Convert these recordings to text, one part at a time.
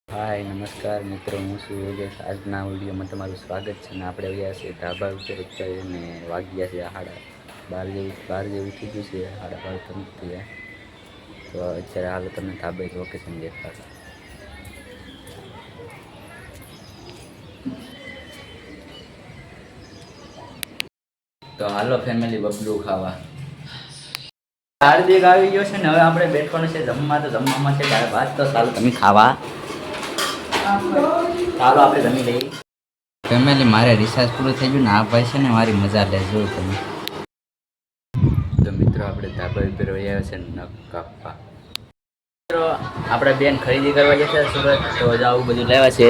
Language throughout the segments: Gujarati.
हाय नमस्कार मित्रों हूँ છું યોગેશ। આજના વિડીયોમાં તમારું સ્વાગત છે। અને આપણે આવ્યા છીએ ધાબા ઉપર અત્યારે વાગ્યા છે 12 જેવું થઈ ગયું છે। 12:30 તો નથી થયા। તો અત્યારે હાલ તમને ધાબે લોકેશન દેખાડો। તો હાલો ફેમિલી બબલું ખાવા। હાર્દિક આવી ગયો છે ને હવે આપણે બેઠવાનું છે જમવા। તો જમવામાં છે દાળ ભાત। તો ચાલો તમે ખાવા ચાલો આપણે જમી લઈએ। ફેમિલી મારે રિસાર્જ પૂરું થઈ ગયું ને આ ભાઈ છે ને મારી મજા લેજો તમે। તો મિત્રો આપણે ધાબા ઉપર આવ્યા છે નખ કાપવા। મિત્રો આપણે બેન ખરીદી કરવા જશે સુરત। તો આવું બધું લેવા છે,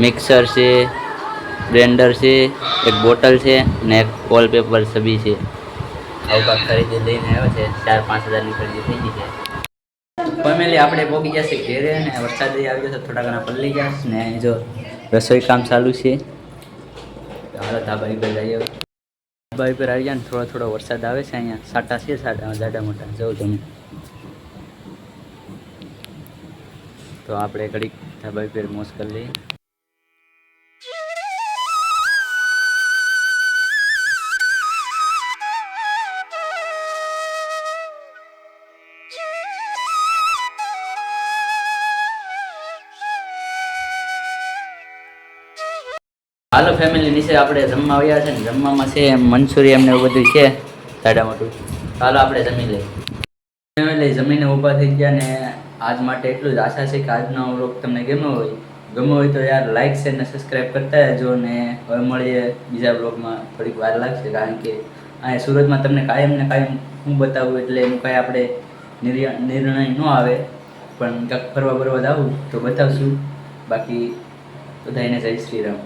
મિક્સર છે, બ્લેન્ડર છે, એક બોટલ છે ને એક વોલપેપર છબી છે। આવું કાંક ખરીદી લઈને આવ્યા છે। 4-5 હજારની ખરીદી થઈ ગઈ છે। ફેમિલી આપણે પહોંચી જશે ઘેરે ને વરસાદ આવી જશે, થોડા ઘણા પલળી જશે ને જો રસોઈ કામ ચાલુ છે। હાલો ધાબા ઉપર જઈએ। ધાબા ઉપર આવી જાય ને થોડો વરસાદ આવે છે। અહીંયા સાટા છે, જાડા મોટા જવું તમે। તો આપણે ઘડીક ધાબા ઉપર મોજ કરી લઈએ। હાલો ફેમિલી નીચે આપણે જમવા આવ્યા છે ને જમવામાં છે મંચુરિયન ને એવું બધું છે જાડા મોટું। ચાલો આપણે જમી લઈએ। ફેમિલી જમીને ઊભા થઈ ગયા ને આજ માટે એટલું જ। આશા છે કે આજનો વ્લોગ તમને ગમ્યો હોય તો યાર લાઈક શેર ને સબસ્ક્રાઈબ કરતા રહેજો। ને હવે મળીએ બીજા વ્લોગમાં। થોડીક વાર લાગશે કારણ કે અહીંયા સુરતમાં તમને કાયમ હું બતાવું એટલે એનું કાંઈ આપણે નિર્ણય ન આવે, પણ ક્યાંક ફરવા જાવું તો બતાવશું। બાકી બધાને જય શ્રી રામ।